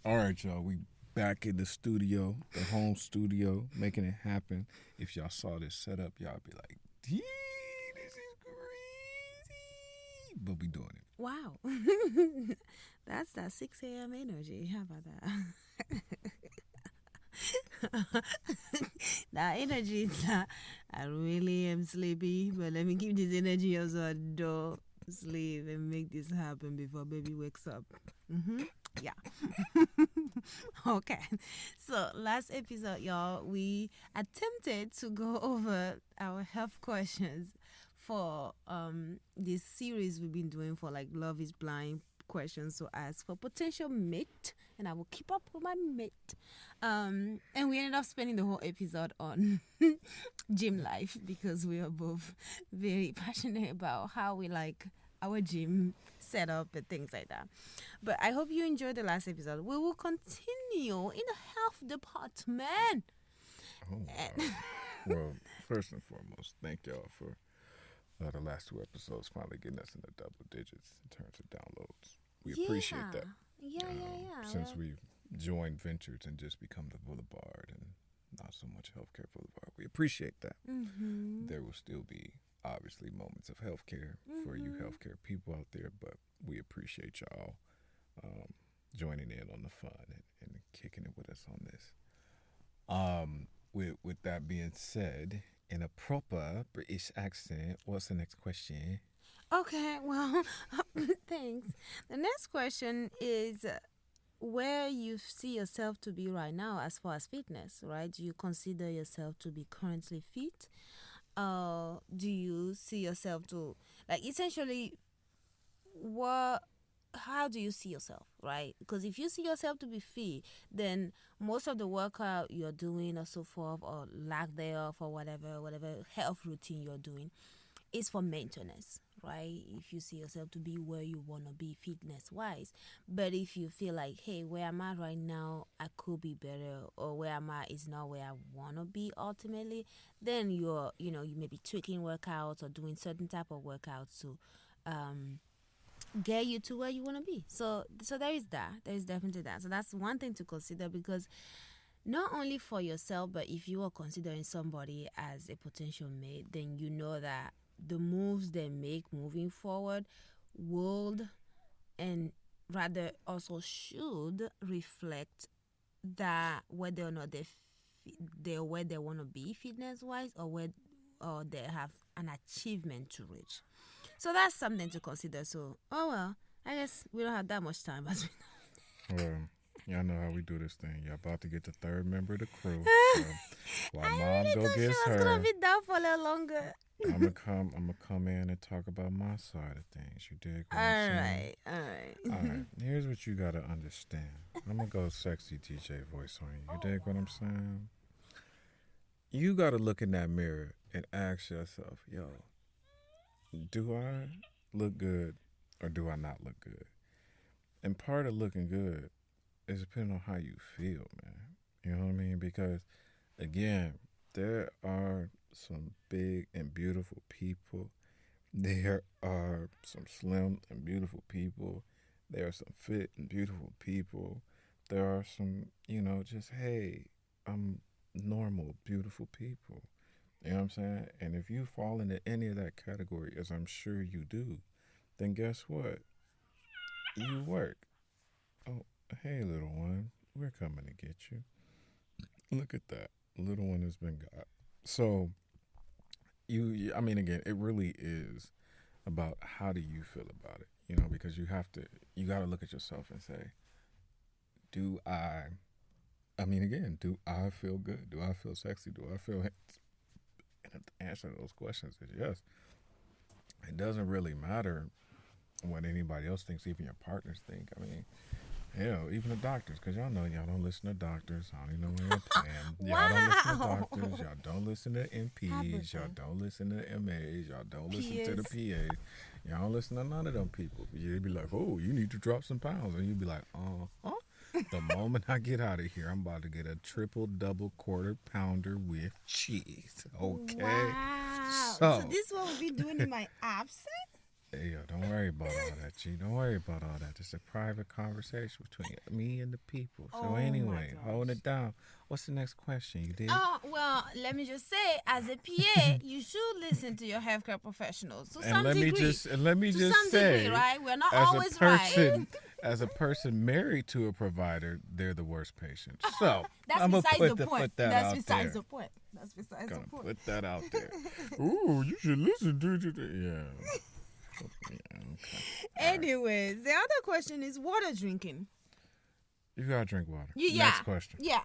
All right, y'all. We back in the studio, the home studio, making it happen. If y'all saw this setup, y'all be like, "Dee, this is crazy," but we doing it. Wow. That's that 6 a.m. energy. How about that? That energy is that I really am sleepy, but let me keep this energy up so I don't sleep and make this happen before baby wakes up. Yeah. Okay. So last episode, y'all, we attempted to go over our health questions for this series we've been doing for like Love is Blind questions to ask for potential mate, and I will keep up with my mate. And we ended up spending the whole episode on gym life because we are both very passionate about how we like our gym setup and things like that. But I hope you enjoyed the last episode. We will continue in the health department. Oh, wow. Well, first and foremost, thank y'all for the last two episodes finally getting us in the double digits in terms of downloads. We appreciate that. Yeah. Since we've joined ventures and just become the Boulevard and not so much Healthcare Boulevard, we appreciate that. There will still be obviously moments of healthcare for you healthcare people out there, but we appreciate y'all joining in on the fun and kicking it with us on this. With that being said, in a proper British accent, what's the next question? Okay, well, thanks. The next question is where you see yourself to be right now as far as fitness, right? Do you consider yourself to be currently fit? Do you see yourself to, like, essentially, what how do you see yourself, right? Because if you see yourself to be fit, then most of the workout you're doing or so forth, or lack thereof, or whatever health routine you're doing, is for maintenance, right? If you see yourself to be where you want to be fitness wise. But if you feel like, hey, where I'm at right now, I could be better, or where I'm at is not where I want to be ultimately, then you may be tweaking workouts or doing certain type of workouts to get you to where you want to be. So there is that. There is definitely that. So that's one thing to consider, because not only for yourself, but if you are considering somebody as a potential mate, then you know that the moves they make moving forward would, and rather also should, reflect that whether or not they're where they want to be fitness wise, or they have an achievement to reach. So that's something to consider. So, oh well, I guess we don't have that much time as Well, y'all know how we do this thing. Y'all about to get the third member of the crew. we So while I mom really go thought she gets was gonna her, be down for a little longer. I'm gonna come in and talk about my side of things. You dig what I'm saying? All All right. right. Here's what you gotta understand. I'm gonna go sexy DJ voice on you. You dig what I'm saying? You gotta look in that mirror and ask yourself, yo, do I look good or do I not look good? And part of looking good is depending on how you feel, man. You know what I mean? Because again, there are some big and beautiful people. There are some slim and beautiful people. There are some fit and beautiful people. There are some, just, hey, I'm normal, beautiful people. You know what I'm saying? And if you fall into any of that category, as I'm sure you do, then guess what? You work. Oh, hey, little one, we're coming to get you. Look at that. Little one has been got. So, I mean, again, it really is about how do you feel about it, because you got to look at yourself and say, do I mean, again, do I feel good? Do I feel sexy? Do I feel, and the answer to those questions is yes. It doesn't really matter what anybody else thinks, even your partners think. I mean, hell, even the doctors, because y'all don't listen to doctors. I don't even know when you're playing. Y'all don't listen to Wow. doctors. Y'all don't listen to MPs. Y'all don't listen to MAs. Y'all don't listen to the P.S. PAs. Y'all don't listen to none of them people. You'd be like, oh, you need to drop some pounds. And you'd be like, huh? The moment I get out of here, I'm about to get a triple, double, quarter pounder with cheese. Okay? Wow. So So, this is what we've been doing in my absence? Hey, yo, don't worry about all that, G. Don't worry about all that. It's a private conversation between me and the people. So Oh my anyway, hold gosh. it down. What's the next question? You did? Well, let me just say, as a PA, you should listen to your healthcare professionals to And some let degree. me To just some say, degree, right? We're not as always a person, right. as a person married to a provider, they're the worst patients. So That's I'm gonna besides the point. put that That's out besides there. the point. That's besides Gonna the point. put that out there. Ooh, you should listen to it. Yeah. Yeah, okay. Anyways, the other question is water drinking. You gotta drink water. Yeah. Next question. Yeah.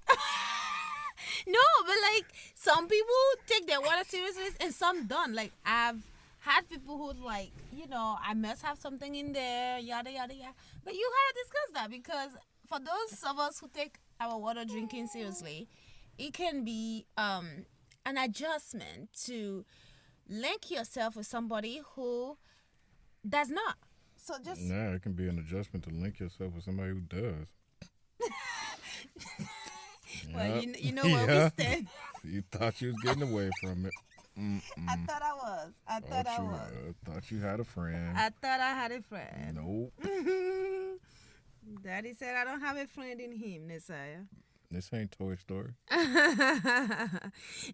No, but like some people take their water seriously and some don't. Like I've had people who's like, I must have something in there, yada yada yada. But you gotta discuss that because for those of us who take our water drinking seriously, it can be an adjustment to link yourself with somebody who does not. So just Yeah, it can be an adjustment to link yourself with somebody who does. well, Yep. you know where we stand. You thought you was getting away from it. I thought I was. I Thought you had a friend. I thought I had a friend. Nope. Daddy said I don't have a friend in him, Nessaya. This ain't Toy Story.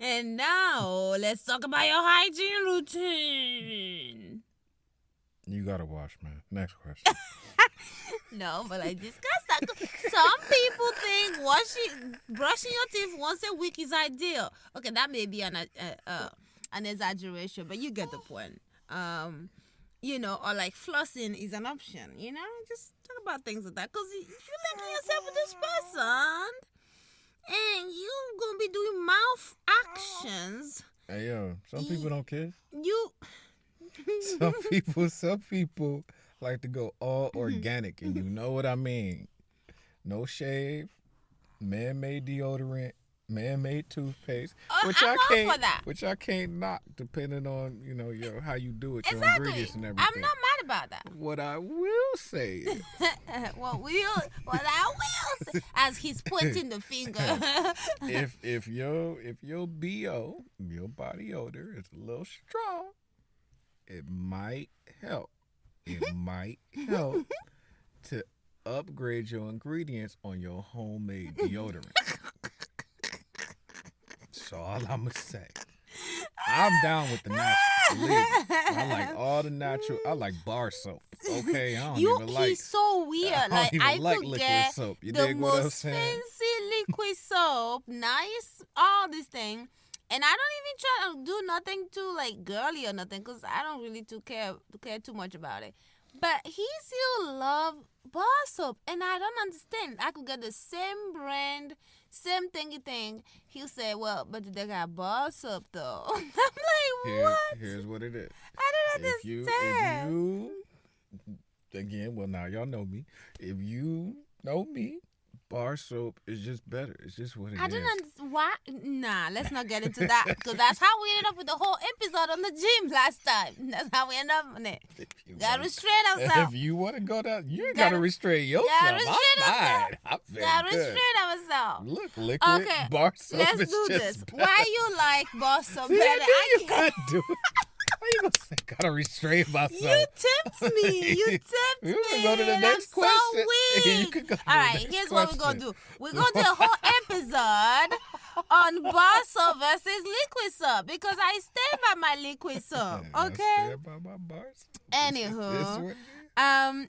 And now let's talk about your hygiene routine. You gotta wash, man. Next question. No, but I discussed that. Some people think brushing your teeth once a week is ideal. Okay, that may be an exaggeration, but you get the point. Or like flossing is an option. Just talk about things like that. Because if you're linking yourself with this person and you're gonna be doing mouth actions, Hey, yo, some people don't kiss. you. Some people like to go all organic, and you know what I mean. No shave, man-made deodorant, man-made toothpaste, I'm all for that. which I can't knock, depending on how you do it, your Exactly. ingredients and everything. I'm not mad about that. What I will say is, what I will say, as he's pointing the finger. if your BO, your body odor, is a little strong, it might help. It might help to upgrade your ingredients on your homemade deodorant. That's all I'm gonna say. I'm down with the natural. Believe me. I like all the natural. I like bar soap. Okay, I don't even like. He's so weird. I don't even like could liquid get soap. You the dig what I'm most saying? fancy liquid soap, nice, all this thing, and I don't even try to do nothing too like girly or nothing, cause I don't really care too much about it. But he still love bar soap, and I don't understand. I could get the same brand, same thingy thing. He'll say, "Well, but they got bar soap though." I'm like, what? Here's what it is. I don't understand. If you again, well now y'all know me. If you know me, bar soap is just better. It's just what it is. I don't understand why. Nah, let's not get into that because that's how we ended up with the whole episode on the gym last time. That's how we ended up on it. Gotta restrain ourselves. If you want to go down, you gotta restrain yourself. I'm very Gotta good. restrain ourselves. Look, liquid bar soap. Let's is do just this. better. Why you like bar soap See, better? you gotta do it. How you gonna say gotta restrain myself? You tempt me. You tempt me. You can go to the and next I'm question. so weak. You can go to All the right, next here's what we're question. gonna do. We're gonna do a whole episode on bar soap versus liquid soap because I stand by my liquid soap. I Okay. stand by my bars. This is what Anywho, it is. and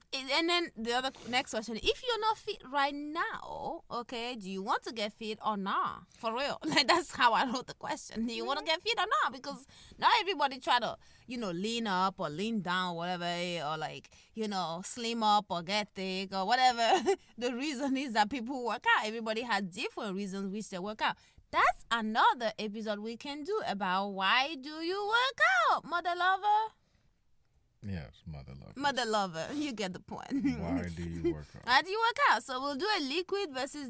then the next question: if you're not fit right now, okay, do you want to get fit or not? For real, like that's how I wrote the question. Do you want to get fit or not? Because not everybody try to, lean up or lean down, or whatever, or like, slim up or get thick or whatever. The reason is that people work out. Everybody has different reasons which they work out. That's another episode we can do about why do you work out, mother lover. Yes, mother love. Mother lover, you get the point. Why do you work out? Why do you work out? So we'll do a liquid versus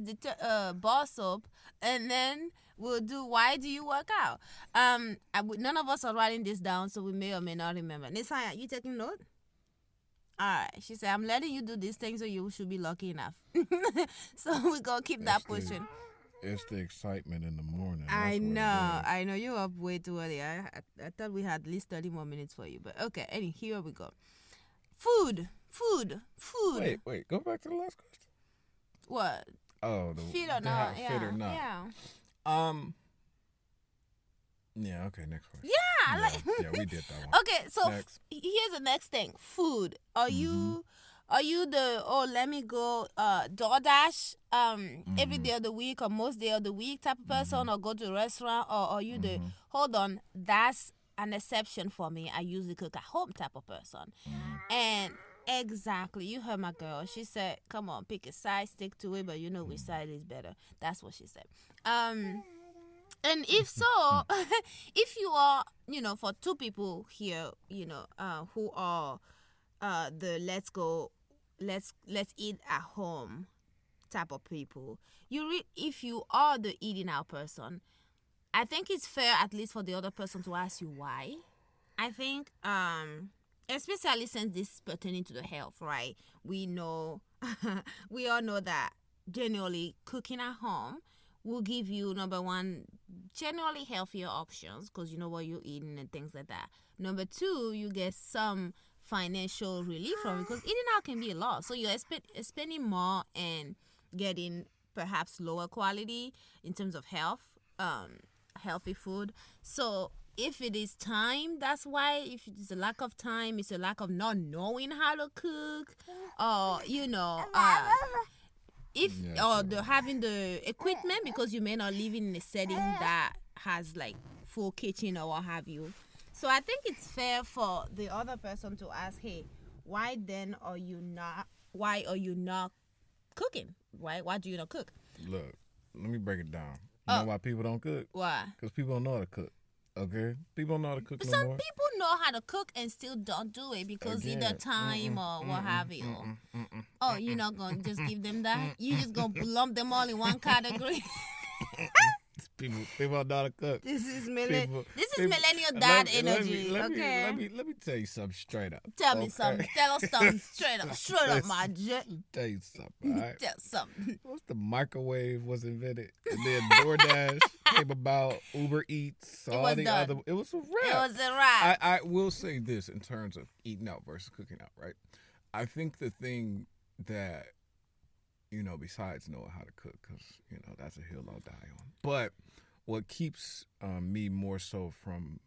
bar soap, and then we'll do why do you work out. None of us are writing this down, so we may or may not remember. Nisaya, you taking note? All right. She said, I'm letting you do this thing, so you should be lucky enough. So we're going to keep that pushing. It's the excitement in the morning. I know. You're up way too early. I thought we had at least 30 more minutes for you. But okay, here we go. Food. Wait. Go back to the last question. What? Oh, Fit or not? fit or not. Yeah. Yeah. Okay. Next question. Yeah. Yeah, we did that one. Okay, so Next. here's the next thing. Food. Are you the let me go DoorDash every day of the week or most day of the week type of person, or go to a restaurant, or are you the hold on, that's an exception for me. I usually cook at home type of person. And exactly, you heard my girl. She said, "Come on, pick a side, stick to it, but you know which side is better." That's what she said. And if so, if you are, for two people here, who are the let's eat at home type of people, if you are the eating out person, I think it's fair at least for the other person to ask you why. I think, especially since this is pertaining to the health, right? We know, we all know that generally cooking at home will give you, number one, generally healthier options because you know what you're eating and things like that. Number two, you get some financial relief from it because eating out can be a lot. So you're spending more and getting perhaps lower quality in terms of health, healthy food. So if it is time, that's why. If it's a lack of time, it's a lack of not knowing how to cook, or having the equipment, because you may not live in a setting that has like full kitchen or what have you. So I think it's fair for the other person to ask, hey, why are you not cooking? Why do you not cook? Look, let me break it down. You know why people don't cook? Why? Because people don't know how to cook. Okay? People don't know how to cook no Some more. people know how to cook and still don't do it because either time or what have you. Oh, you're not going to just give them that? You just going to lump them all in one category? People don't know how to cook. This is millennial dad energy. Let me tell you something straight up. Tell me something. Tell us something straight up, my jet. Tell you something, all right? Tell something. Once the microwave was invented, and then DoorDash came about, Uber Eats, it was a wrap. It was a wrap. I will say this in terms of eating out versus cooking out, right? I think the thing that, besides knowing how to cook, because, that's a hill I'll die on. But what keeps me more so from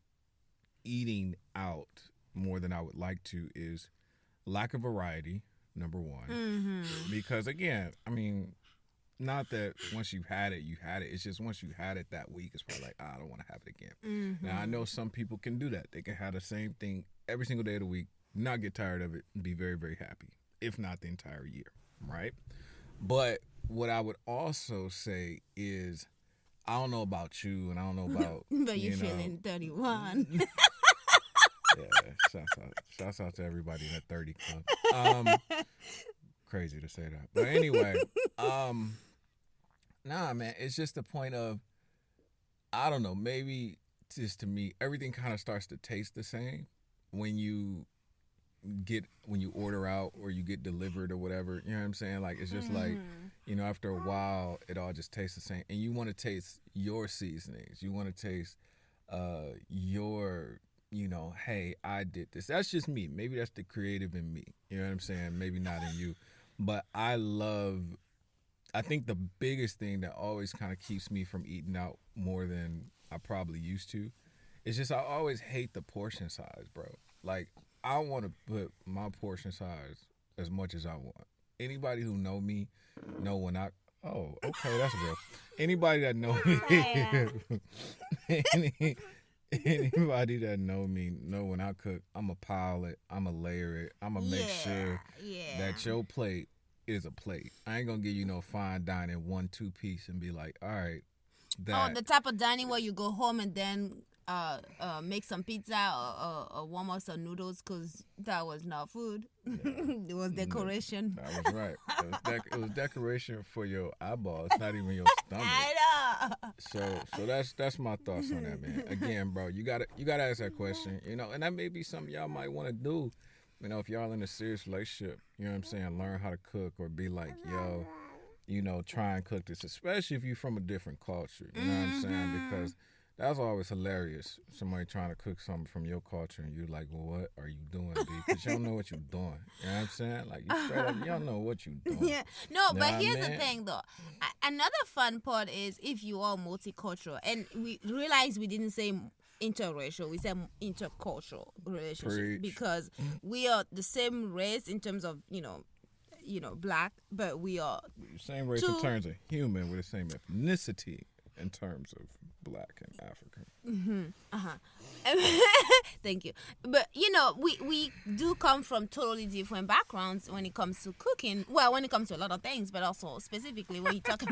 eating out more than I would like to is lack of variety, number one. Mm-hmm. Because, again, I mean, not that once you've had it, you had it. It's just once you had it that week, it's probably like, I don't want to have it again. Mm-hmm. Now, I know some people can do that. They can have the same thing every single day of the week, not get tired of it, and be very, very happy, if not the entire year, right? But what I would also say is, I don't know about you, and I don't know about but you're feeling 31. Yeah, shouts out to everybody in that 30 club. Crazy to say that, but anyway, nah, man, it's just the point of, I don't know, maybe just to me, everything kind of starts to taste the same when you order out or you get delivered or whatever. You know what I'm saying? Like, it's just like, after a while, it all just tastes the same. And you want to taste your seasonings. You want to taste your, hey, I did this. That's just me. Maybe that's the creative in me. You know what I'm saying? Maybe not in you. But I think the biggest thing that always kind of keeps me from eating out more than I probably used to is just I always hate the portion size, bro. Like, I want to put my portion size as much as I want. Anybody who know me know when I... Oh, okay, that's real. Anybody that know me... anybody that know me know when I cook, I'm going to pile it, I'm going to layer it, I'm going to make sure that your plate is a plate. I ain't going to give you no fine dining 1-2 piece and be like, all right, that... the type of dining where you go home and then... make some pizza or warm up some noodles, because that was not food. It was decoration. That was right. It was decoration for your eyeballs, not even your stomach. I know. So that's my thoughts on that, man. Again, bro, you gotta ask that question, and that may be something y'all might want to do, if y'all in a serious relationship, you know what I'm saying, learn how to cook, or be like, yo, try and cook this, especially if you're from a different culture, you know what I'm saying, because That's always hilarious. Somebody trying to cook something from your culture and you like, well, what are you doing, B? Because you don't know what you're doing. You know what I'm saying? Like, you straight up, you don't know what you're doing. Yeah. No, You know but what I here's the mean? thing though. Another fun part is if you are multicultural, and we realize we didn't say interracial, we said intercultural relationship Preach. because we are the same race in terms of black, but we are Same race in two. terms of human with the same ethnicity in terms of black and African. Thank you. But we do come from totally different backgrounds when it comes to cooking. Well, when it comes to a lot of things, but also specifically when you talk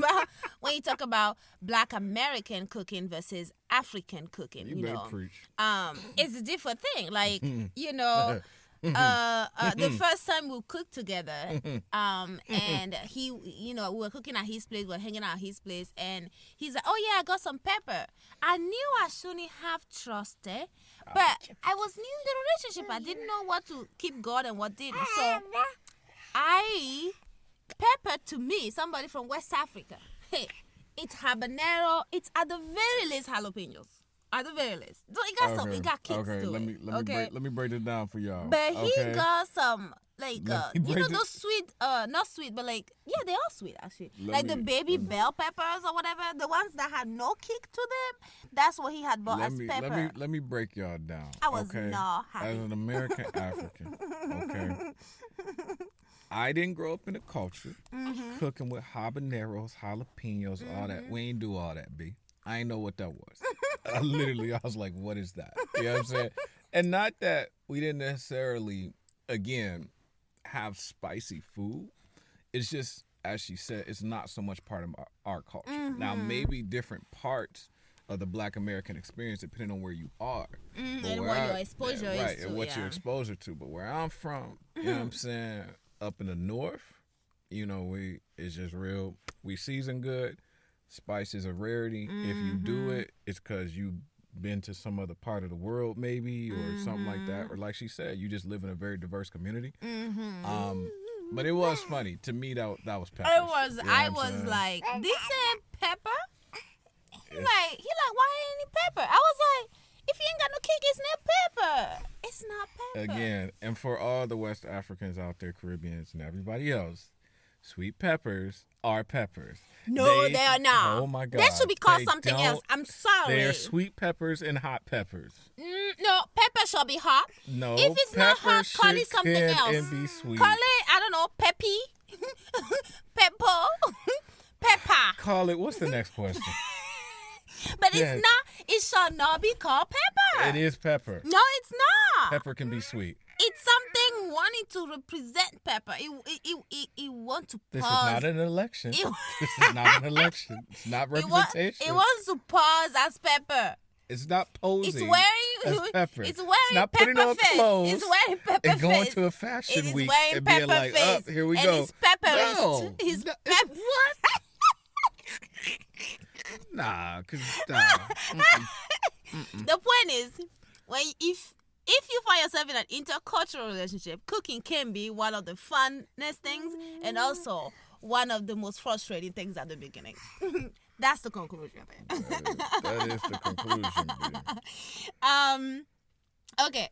about Black American cooking versus African cooking. You better preach. It's a different thing. Like the first time we cooked together, and he, we were cooking at his place, we were hanging out at his place, and he's like, "Oh yeah, I got some pepper." I knew I shouldn't have trusted, but I was new in the relationship. I didn't know what to keep God and what didn't. So pepper to me, somebody from West Africa, hey, it's habanero. It's at the very least jalapenos. At the very least. So it got some, it got kicks to let it. me break it down for y'all. But he got some, like, break those sweet, not sweet, but like, yeah, they are sweet actually. The baby bell peppers or whatever, the ones that had no kick to them, that's what he had bought as pepper. Let me break y'all down. I was not happy. As an American African, okay? I didn't grow up in a culture cooking with habaneros, jalapenos, all that. We ain't do all that, B. I ain't know what that was. I was like, what is that? You know what I'm saying? And not that we didn't necessarily, again, have spicy food. It's just, as she said, it's not so much part of our culture. Now, maybe different parts of the Black American experience, depending on where you are. And what your exposure is right, to. and what your exposure to. But where I'm from, you know what I'm saying, up in the north, it's just real. We season good. Spice is a rarity. If you do it, it's because you've been to some other part of the world, maybe, or something like that. Or like she said, you just live in a very diverse community. But it was funny to me. That was pepper. It was. I was like, this ain't pepper. He like, why ain't it pepper? I was like, if you ain't got no kick, it's not pepper. It's not pepper. Again, and for all the West Africans out there, Caribbeans, and everybody else, sweet peppers are peppers. No, they are not. Oh my God. That should be called something else. I'm sorry. They're sweet peppers and hot peppers. No, pepper shall be hot. No, if it's not hot, call it something else. And be sweet. Call it, I don't know, peppy, pepper, pepper. Call it. What's the next question? But it's not. It shall not be called pepper. It is pepper. No, it's not. Pepper can be sweet. It's something wanting to represent pepper. It want to pause. This is not an election. This is not an election. It's not representation. It wants to pause as pepper. It's not posing. It's wearing as pepper. It's wearing it's not pepper putting on face. clothes. It's wearing pepper and going face. to a fashion it is week wearing and pepper being like, face. "Up, here we and go." It's pepperist. No, He's no, what? Nah, cause The point is, if you find yourself in an intercultural relationship, cooking can be one of the funnest things and also one of the most frustrating things at the beginning. That's the conclusion. that is the conclusion. Okay.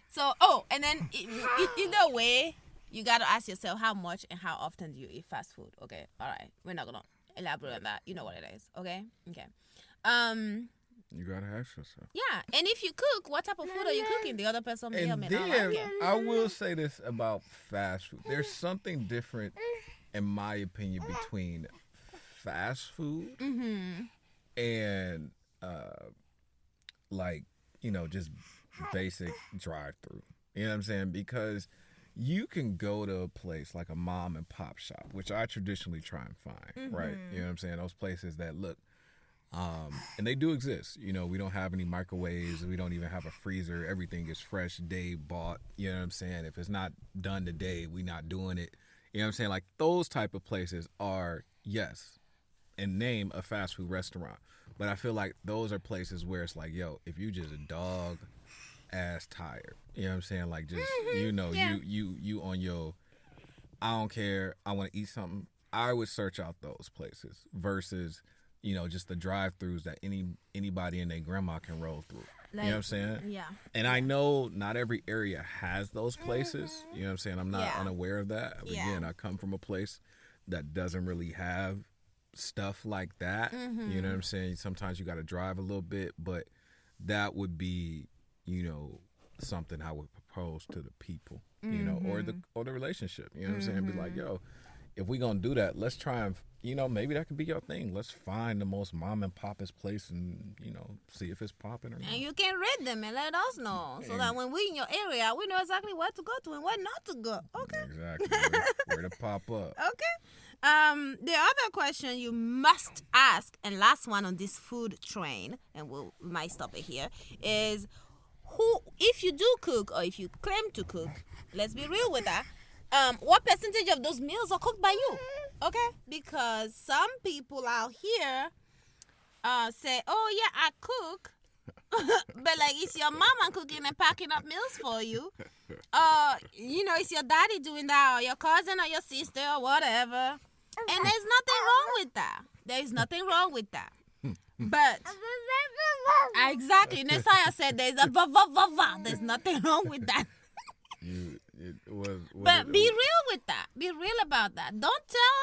So, and then either way, you got to ask yourself how much and how often do you eat fast food. Okay, all right. We're not gonna elaborate on that. You know what it is. Okay. You gotta ask yourself. Yeah, and if you cook, what type of food are you cooking? The other person may or may not like it. I will say this about fast food. There's something different, in my opinion, between fast food and just basic drive-through. You know what I'm saying? Because you can go to a place like a mom and pop shop, which I traditionally try and find, right? You know what I'm saying? Those places that look, and they do exist. We don't have any microwaves. We don't even have a freezer. Everything is fresh, day bought. You know what I'm saying? If it's not done today, we not doing it. You know what I'm saying? Like those type of places are, yes, in name a fast food restaurant. But I feel like those are places where it's like, yo, if you just a dog ass tired, you know what I'm saying? Like just, you on your, I don't care, I want to eat something. I would search out those places versus just the drive-throughs that anybody and their grandma can roll through. Like, You know what I'm saying? Yeah. And I know not every area has those places. You know what I'm saying? I'm not Yeah. unaware of that. Yeah. Again, I come from a place that doesn't really have stuff like that. Mm-hmm. You know what I'm saying? Sometimes you got to drive a little bit, but that would be, something I would propose to the people, or the relationship. You know what I'm saying? Be like, yo, if we gonna do that, let's try and maybe that could be your thing. Let's find the most mom and pop's place and see if it's popping or not. And you can rate them and let us know so that when we in your area, we know exactly where to go to and where not to go. Okay. Exactly. Where to pop up. Okay. The other question you must ask, and last one on this food train, and we might stop it here, is if you do cook or if you claim to cook, let's be real with that. What percentage of those meals are cooked by you? Okay, because some people out here say, "Oh yeah, I cook," but like it's your mama cooking and packing up meals for you. It's your daddy doing that, or your cousin, or your sister, or whatever. And there's nothing wrong with that. There is nothing wrong with that. But exactly, Nessaya said there's a there's nothing wrong with that. But be real with that. Be real about that. Don't tell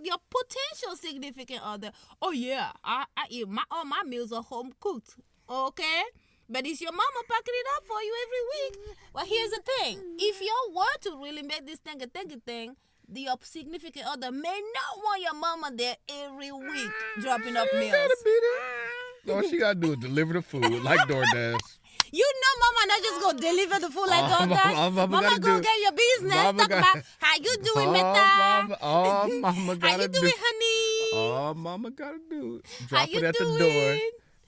your potential significant other, "Oh yeah, I eat all my meals are home cooked." Okay, but it's your mama packing it up for you every week. Well, here's the thing: if you were to really make this thing a thing, your significant other may not want your mama there every week dropping up meals. All she gotta do is deliver the food like DoorDash. Mama not just go deliver the food like DoorDash. Mama go get your business. Talk about how you doing, Meta. Mama gotta how you doing, honey? All mama gotta do is drop how it at doing? the door.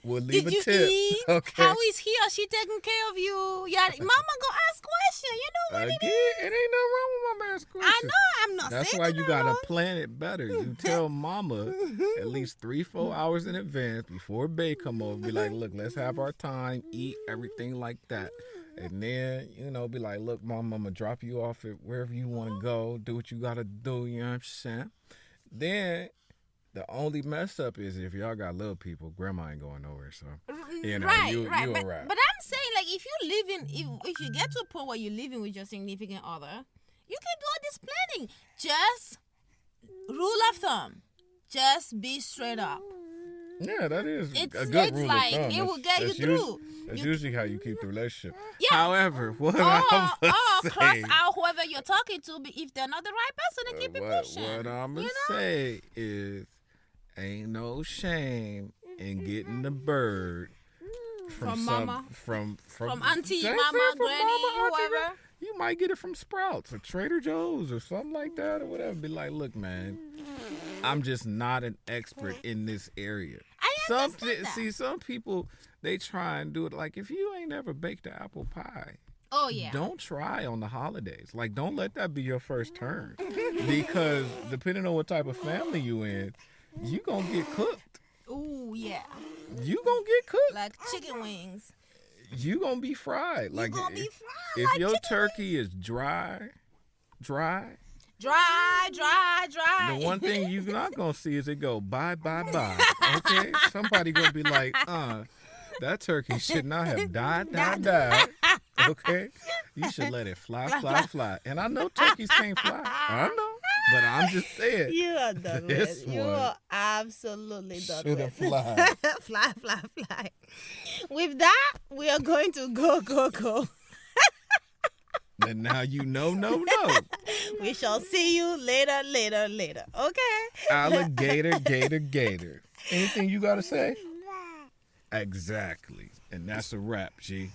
We'll leave Did a you tip. eat? Okay. How is he or she taking care of you? Yeah, mama go ask questions. You know what it is? It ain't nothing wrong with mama asking questions. I know. I'm not That's saying why nothing you gotta wrong. plan it better. You tell mama at least 3-4 hours in advance before Bay come over. Be like, look, let's have our time, eat everything like that, and then be like, look, mom, I'm gonna drop you off at wherever you want to go. Do what you gotta do. You know what I'm saying? Then the only mess up is if y'all got little people, grandma ain't going nowhere. So right. you But alright. I'm saying, like, if you living, if you get to a point where you're living with your significant other, you can do all this planning. Just rule of thumb. Just be straight up. Yeah, that is a It's good rule like of thumb. it will get you through. That's usually how you keep the relationship. Yeah. However, what Or I'm cross say, out whoever you're talking to, but if they're not the right person, then keep it pushing. what I'm gonna say is, ain't no shame in getting the bird From mama, from auntie, They mama, say from granny, auntie, whoever. You might get it from Sprouts or Trader Joe's or something like that or whatever. Be like, look, man, I'm just not an expert in this area. I understand that. Some people, they try and do it like, if you ain't ever baked an apple pie, Oh yeah. don't try on the holidays. Like, don't let that be your first turn, because depending on what type of family you in, you gonna get cooked. Ooh yeah. You gonna get cooked. Like chicken wings. You gonna be fried. You Like, gonna be fried if like your chicken turkey is dry. Dry. The one thing you're not gonna see is it go bye. Okay, somebody gonna be like, that turkey should not have died. Okay, you should let it fly. And I know turkeys can't fly. I know, but I'm just saying. You are done This with. You one are absolutely done should with. have fly. fly. With that, we are going to go. And now you know. We shall see you later. Okay? Alligator. Anything you gotta say? Exactly. And that's a wrap, G.